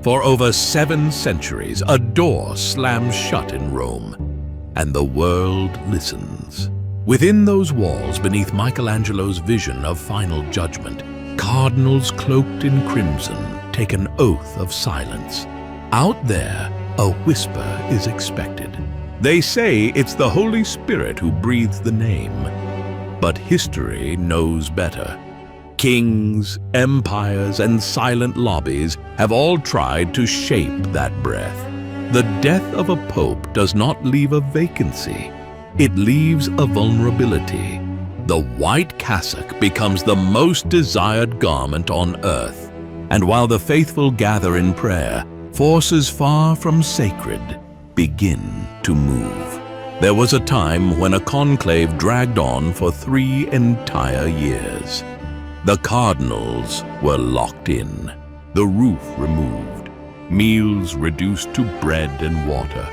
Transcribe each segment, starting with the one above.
For over 7 centuries, a door slams shut in Rome, and the world listens. Within those walls, beneath Michelangelo's vision of final judgment, cardinals cloaked in crimson take an oath of silence. Out there, a whisper is expected. They say it's the Holy Spirit who breathes the name. But history knows better. Kings, empires, and silent lobbies have all tried to shape that breath. The death of a pope does not leave a vacancy. It leaves a vulnerability. The white cassock becomes the most desired garment on earth. And while the faithful gather in prayer, forces far from sacred begin to move. There was a time when a conclave dragged on for 3 entire years. The cardinals were locked in, the roof removed, meals reduced to bread and water,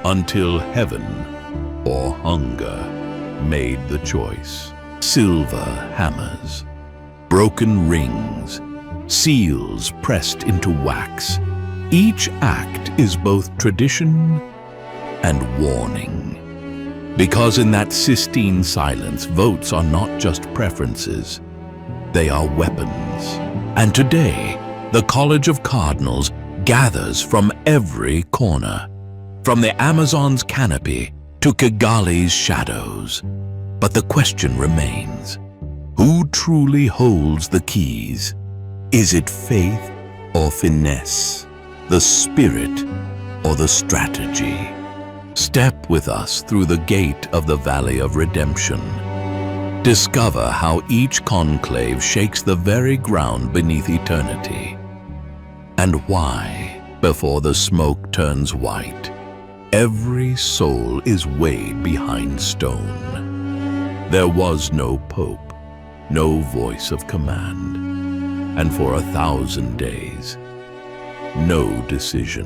until heaven or hunger made the choice. Silver hammers, broken rings, seals pressed into wax. Each act is both tradition and warning. Because in that Sistine silence, votes are not just preferences, they are weapons. And today, the College of Cardinals gathers from every corner, from the Amazon's canopy to Kigali's shadows. But the question remains, who truly holds the keys? Is it faith or finesse? The spirit or the strategy? Step with us through the gate of the Valley of Redemption. Discover how each conclave shakes the very ground beneath eternity. And why, before the smoke turns white, every soul is weighed behind stone. There was no pope, no voice of command, and for 1,000 days, no decision.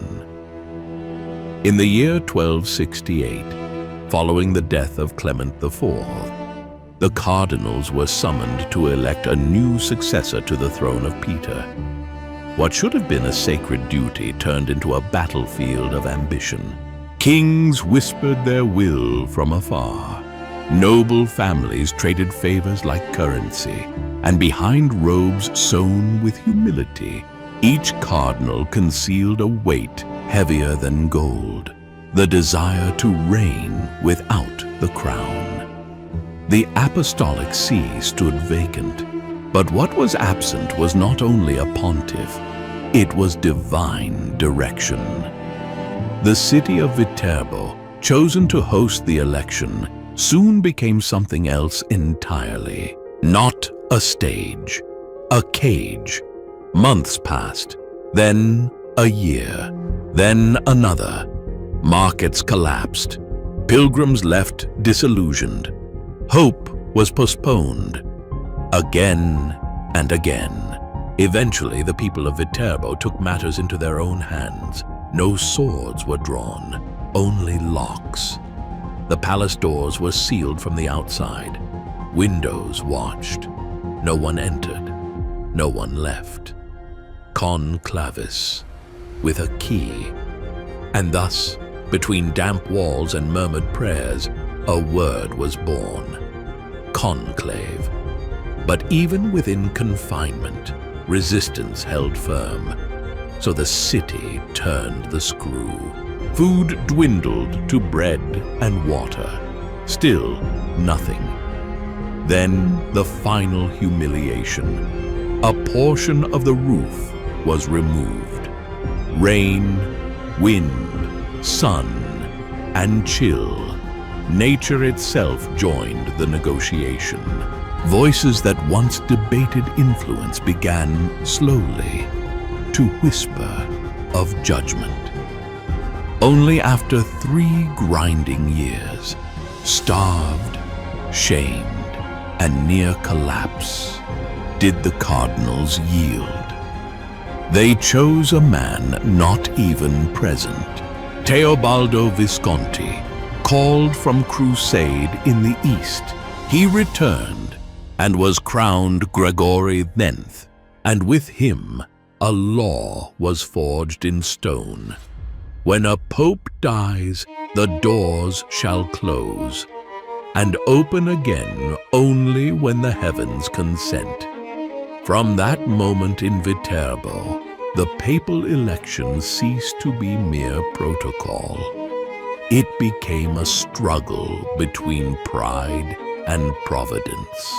In the year 1268, following the death of Clement IV, the cardinals were summoned to elect a new successor to the throne of Peter. What should have been a sacred duty turned into a battlefield of ambition. Kings whispered their will from afar. Noble families traded favors like currency, and behind robes sewn with humility, each cardinal concealed a weight heavier than gold, the desire to reign without the crown. The apostolic see stood vacant, but what was absent was not only a pontiff, it was divine direction. The city of Viterbo, chosen to host the election, soon became something else entirely. Not a stage, a cage. Months passed, then a year, then another. Markets collapsed. Pilgrims left disillusioned. Hope was postponed. Again and again. Eventually, the people of Viterbo took matters into their own hands. No swords were drawn, only locks. The palace doors were sealed from the outside. Windows watched. No one entered. No one left. Conclaves, with a key. And thus, between damp walls and murmured prayers, a word was born. Conclave. But even within confinement, resistance held firm. So the city turned the screw. Food dwindled to bread and water. Still nothing. Then the final humiliation. A portion of the roof was removed. Rain, wind, sun, and chill. Nature itself joined the negotiation. Voices that once debated influence began slowly to whisper of judgment. Only after 3 grinding years, starved, shamed, and near collapse, did the cardinals yield. They chose a man not even present, Teobaldo Visconti, called from crusade in the east. He returned and was crowned Gregory X, and with him a law was forged in stone. When a pope dies, the doors shall close, and open again only when the heavens consent. From that moment in Viterbo, the papal election ceased to be mere protocol. It became a struggle between pride and providence,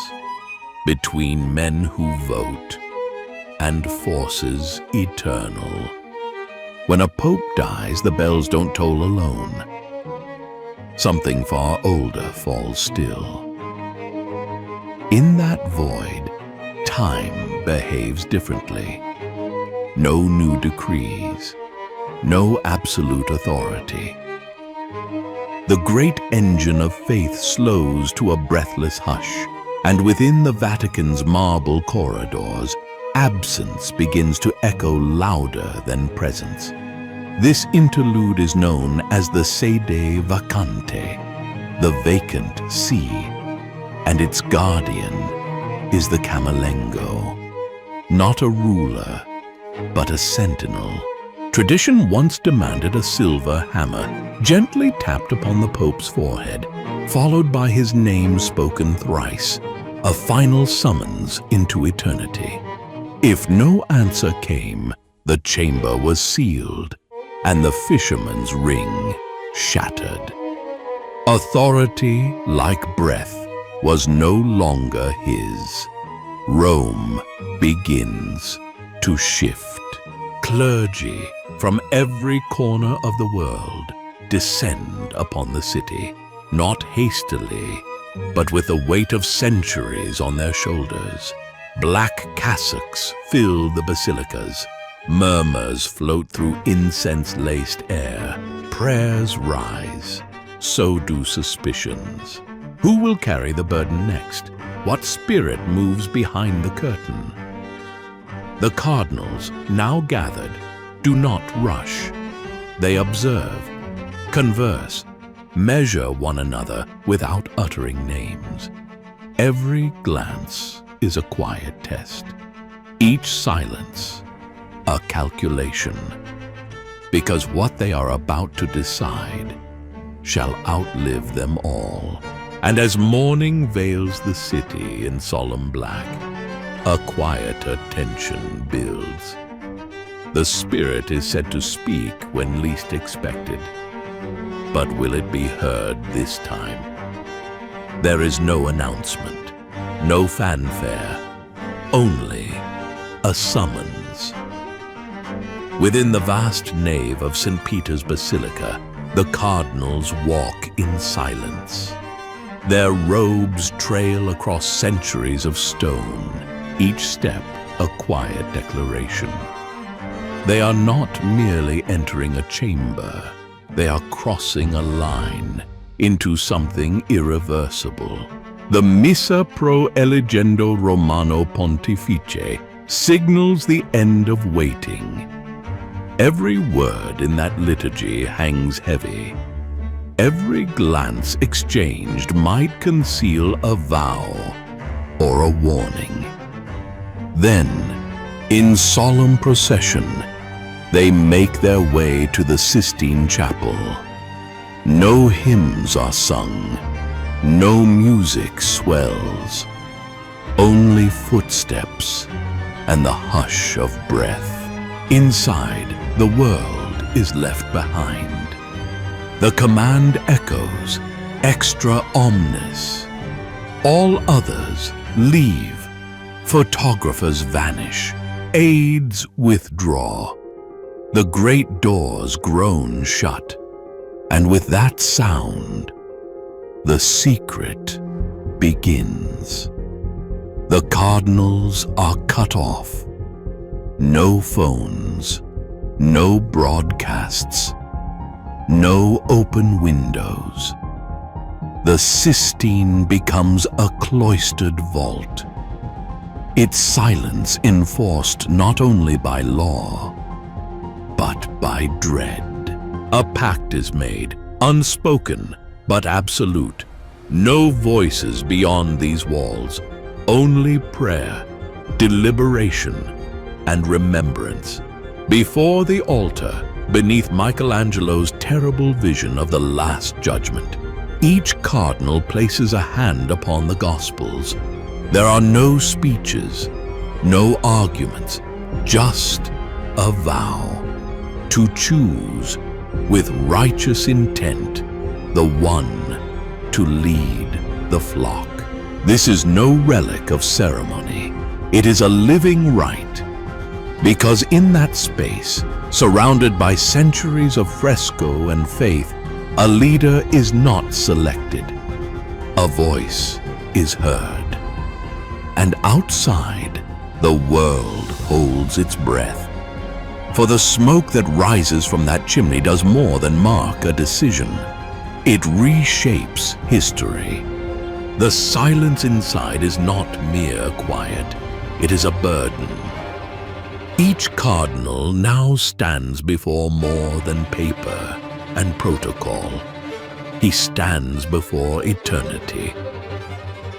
between men who vote and forces eternal. When a pope dies, the bells don't toll alone. Something far older falls still. In that void, time behaves differently. No new decrees, no absolute authority. The great engine of faith slows to a breathless hush, and within the Vatican's marble corridors, absence begins to echo louder than presence. This interlude is known as the sede vacante, the vacant see, and its guardian is the camerlengo, not a ruler, but a sentinel. Tradition once demanded a silver hammer, gently tapped upon the Pope's forehead, followed by his name spoken thrice, a final summons into eternity. If no answer came, the chamber was sealed, and the fisherman's ring shattered. Authority, like breath, was no longer his. Rome begins to shift. Clergy from every corner of the world descend upon the city, not hastily, but with the weight of centuries on their shoulders. Black cassocks fill the basilicas. Murmurs float through incense-laced air. Prayers rise. So do suspicions. Who will carry the burden next? What spirit moves behind the curtain? The Cardinals, now gathered, do not rush. They observe, converse, measure one another without uttering names. Every glance is a quiet test. Each silence, a calculation. Because what they are about to decide shall outlive them all. And as morning veils the city in solemn black, a quieter tension builds. The Spirit is said to speak when least expected. But will it be heard this time? There is no announcement, no fanfare, only a summons. Within the vast nave of St. Peter's Basilica, the Cardinals walk in silence. Their robes trail across centuries of stone, each step a quiet declaration. They are not merely entering a chamber, they are crossing a line into something irreversible. The Missa pro eligendo Romano Pontifice signals the end of waiting. Every word in that liturgy hangs heavy. Every glance exchanged might conceal a vow or a warning. Then, in solemn procession, they make their way to the Sistine Chapel. No hymns are sung, no music swells, only footsteps and the hush of breath. Inside, the world is left behind. The command echoes, extra omnes. All others leave. Photographers vanish. Aides withdraw. The great doors groan shut. And with that sound, the secret begins. The Cardinals are cut off. No phones, no broadcasts, no open windows. The Sistine becomes a cloistered vault. Its silence enforced not only by law, but by dread. A pact is made, unspoken but absolute. No voices beyond these walls, only prayer, deliberation, and remembrance. Before the altar, beneath Michelangelo's terrible vision of the Last Judgment, each cardinal places a hand upon the Gospels. There are no speeches, no arguments, just a vow to choose with righteous intent the one to lead the flock. This is no relic of ceremony. It is a living rite, because in that space, surrounded by centuries of fresco and faith, a leader is not selected. A voice is heard. And outside, the world holds its breath. For the smoke that rises from that chimney does more than mark a decision. It reshapes history. The silence inside is not mere quiet. It is a burden. Each cardinal now stands before more than paper and protocol. He stands before eternity.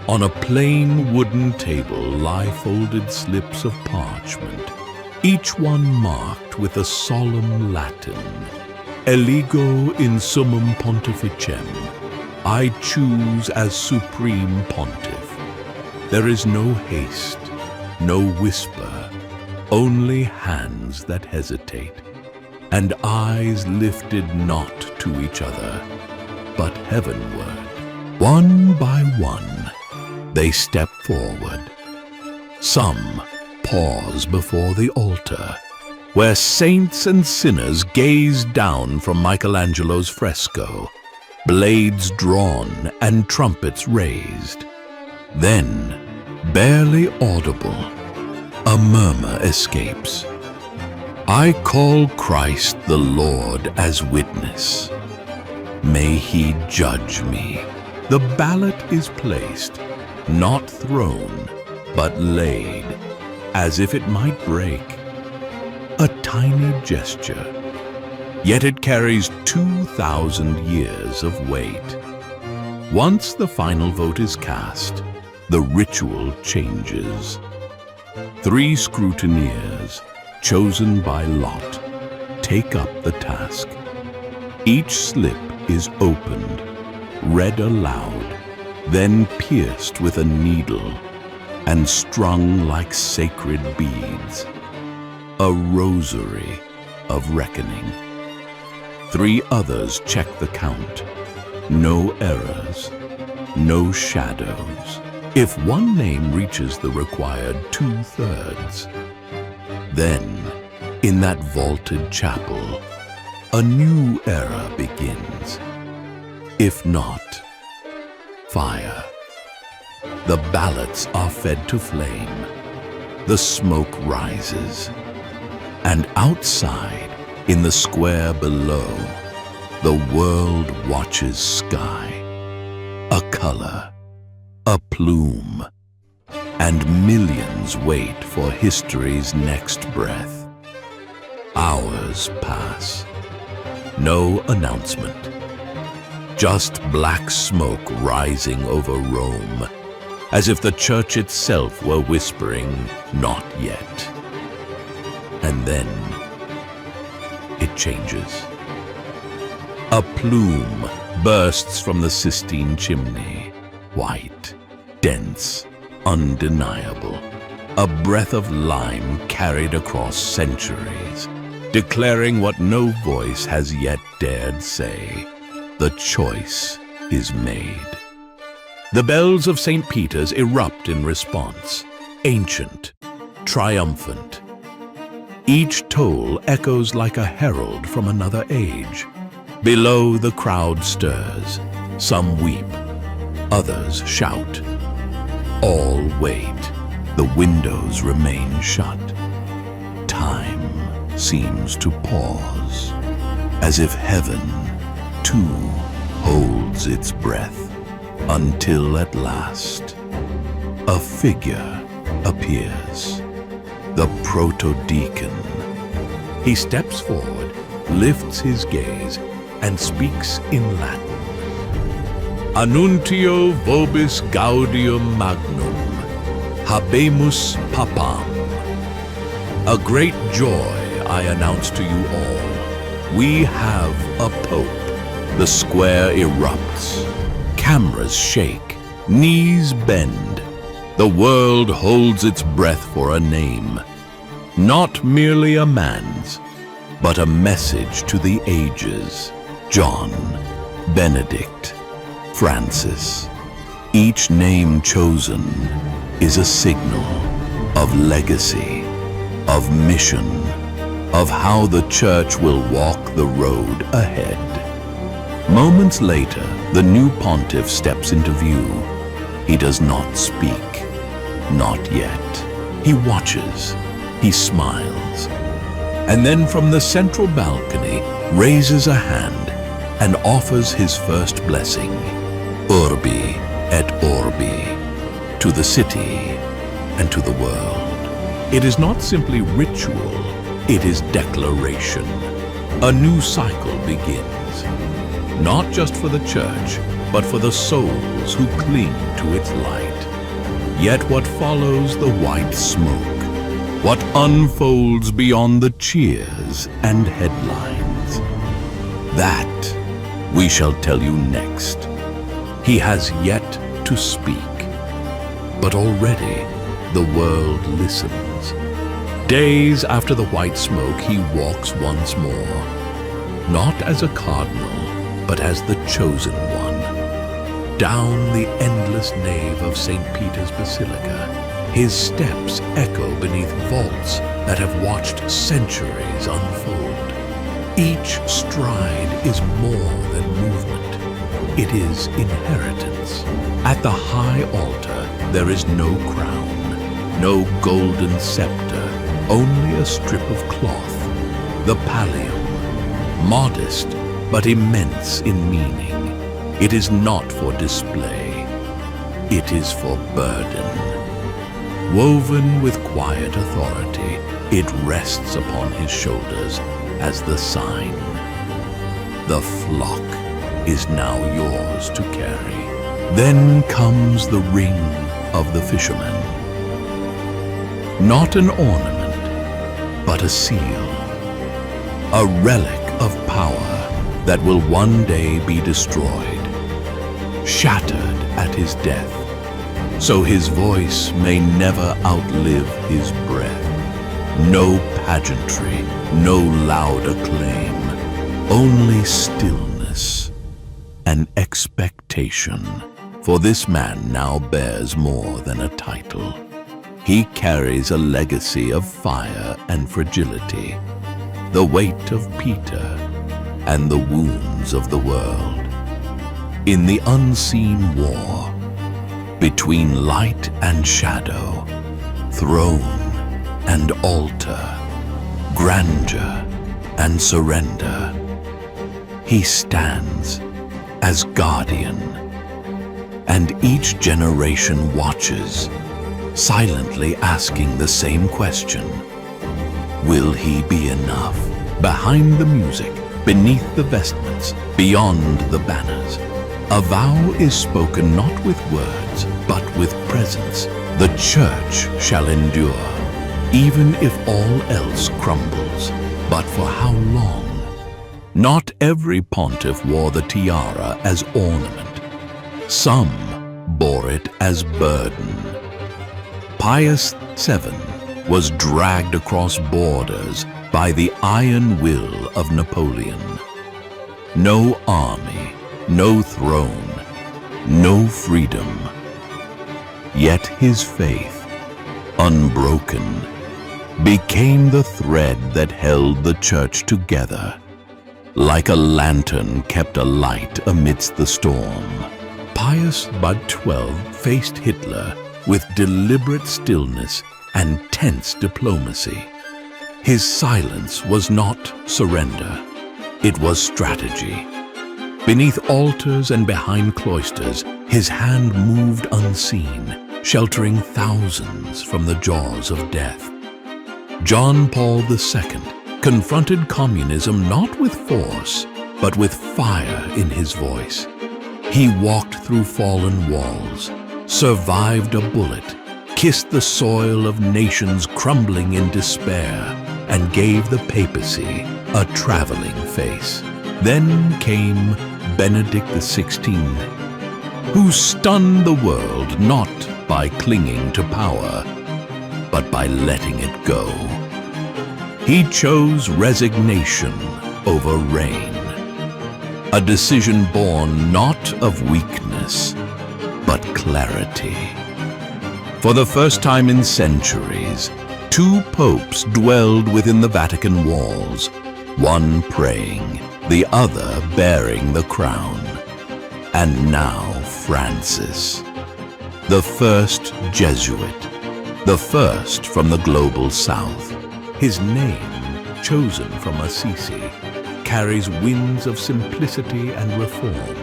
On a plain wooden table lie folded slips of parchment, each one marked with a solemn Latin, Eligo in summum pontificem, I choose as supreme pontiff. There is no haste, no whisper, only hands that hesitate, and eyes lifted not to each other, but heavenward. One by one, they step forward. Some pause before the altar, where saints and sinners gaze down from Michelangelo's fresco, blades drawn and trumpets raised. Then, barely audible, a murmur escapes. I call Christ the Lord as witness. May he judge me. The ballot is placed, not thrown, but laid, as if it might break. A tiny gesture, yet it carries 2,000 years of weight. Once the final vote is cast, the ritual changes. 3 scrutineers, chosen by lot, take up the task. Each slip is opened, read aloud, then pierced with a needle and strung like sacred beads. A rosary of reckoning. 3 others check the count. No errors, no shadows. If one name reaches the required 2/3, then, in that vaulted chapel, a new era begins. If not, fire. The ballots are fed to flame. The smoke rises. And outside, in the square below, the world watches sky. A color, a plume, and millions wait for history's next breath. Hours pass. No announcement. Just black smoke rising over Rome, as if the church itself were whispering, "Not yet." And then it changes. A plume bursts from the Sistine chimney, white, dense, undeniable. A breath of lime carried across centuries, declaring what no voice has yet dared say. The choice is made. The bells of St. Peter's erupt in response, ancient, triumphant. Each toll echoes like a herald from another age. Below, the crowd stirs. Some weep, others shout. All wait. The windows remain shut. Time seems to pause, as if heaven, too, holds its breath, until at last, a figure appears. The proto-deacon. He steps forward, lifts his gaze, and speaks in Latin. Annuntio vobis gaudium magnum, habemus papam. A great joy I announce to you all. We have a pope. The square erupts. Cameras shake. Knees bend. The world holds its breath for a name. Not merely a man's, but a message to the ages. John, Benedict, Francis. Each name chosen is a signal of legacy, of mission, of how the Church will walk the road ahead. Moments later, the new pontiff steps into view. He does not speak, not yet. He watches, he smiles, and then from the central balcony raises a hand and offers his first blessing, Urbi et Orbi, to the city and to the world. It is not simply ritual, it is declaration. A new cycle begins, not just for the Church, but for the souls who cling to its light. Yet what follows the white smoke? What unfolds beyond the cheers and headlines? That we shall tell you next. He has yet to speak, but already the world listens. Days after the white smoke, he walks once more, not as a cardinal, but as the chosen one. Down the endless nave of St. Peter's Basilica, his steps echo beneath vaults that have watched centuries unfold. Each stride is more than movement. It is inheritance. At the high altar, there is no crown, no golden scepter, only a strip of cloth, the pallium, modest but immense in meaning. It is not for display, it is for burden. Woven with quiet authority, it rests upon his shoulders as the sign. The flock is now yours to carry. Then comes the ring of the fisherman. Not an ornament, but a seal. A relic of power that will one day be destroyed, shattered at his death, so his voice may never outlive his breath. No pageantry, no loud acclaim, only stillness and expectation. For this man now bears more than a title. He carries a legacy of fire and fragility, the weight of Peter and the wounds of the world. In the unseen war, between light and shadow, throne and altar, grandeur and surrender, he stands as guardian, and each generation watches, silently asking the same question. Will he be enough? Behind the music, beneath the vestments, beyond the banners, a vow is spoken not with words, but with presence. The Church shall endure, even if all else crumbles. But for how long? Not every pontiff wore the tiara as ornament. Some bore it as burden. Pius VII was dragged across borders by the iron will of Napoleon. No army, no throne, no freedom. Yet his faith, unbroken, became the thread that held the Church together, like a lantern kept alight amidst the storm. Pius XII faced Hitler with deliberate stillness and tense diplomacy. His silence was not surrender, it was strategy. Beneath altars and behind cloisters, his hand moved unseen, sheltering thousands from the jaws of death. John Paul II confronted communism not with force, but with fire in his voice. He walked through fallen walls, survived a bullet, kissed the soil of nations crumbling in despair, and gave the papacy a traveling face. Then came Benedict XVI, who stunned the world not by clinging to power, but by letting it go. He chose resignation over reign, a decision born not of weakness, but clarity. For the first time in centuries, two popes dwelled within the Vatican walls, one praying, the other bearing the crown. And now Francis, the first Jesuit, the first from the global south. His name, chosen from Assisi, carries winds of simplicity and reform,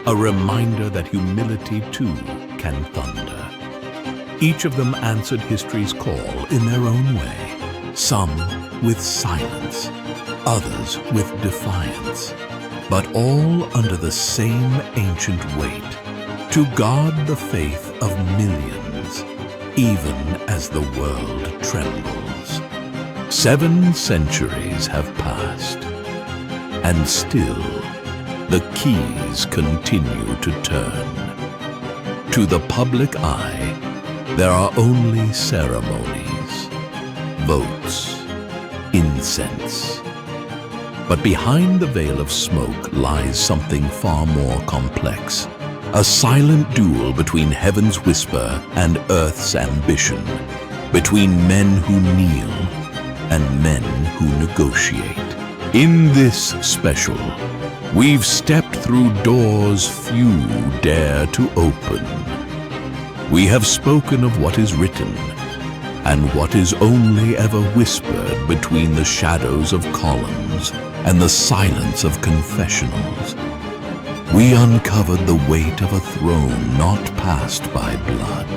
a reminder that humility too can thunder. Each of them answered history's call in their own way, some with silence, others with defiance, but all under the same ancient weight, to guard the faith of millions, even as the world trembles. 7 centuries have passed, and still the keys continue to turn. To the public eye, there are only ceremonies, votes, incense. But behind the veil of smoke lies something far more complex, a silent duel between heaven's whisper and earth's ambition, between men who kneel and men who negotiate. In this special, we've stepped through doors few dare to open. We have spoken of what is written and what is only ever whispered between the shadows of columns and the silence of confessionals. We uncovered the weight of a throne not passed by blood,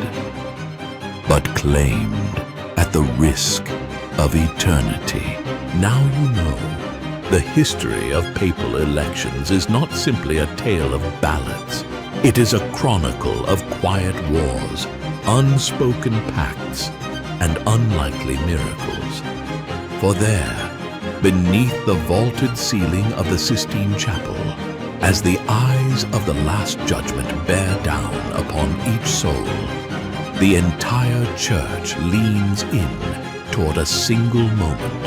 but claimed at the risk of eternity. Now you know, the history of papal elections is not simply a tale of ballots. It is a chronicle of quiet wars, unspoken pacts, and unlikely miracles. For there, beneath the vaulted ceiling of the Sistine Chapel, as the eyes of the Last Judgment bear down upon each soul, the entire church leans in toward a single moment,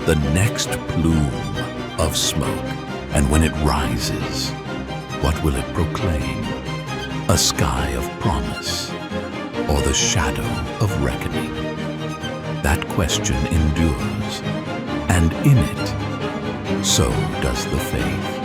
the next plume of smoke. And when it rises, what will it proclaim? A sky of promise, or the shadow of reckoning? That question endures, and in it, so does the faith.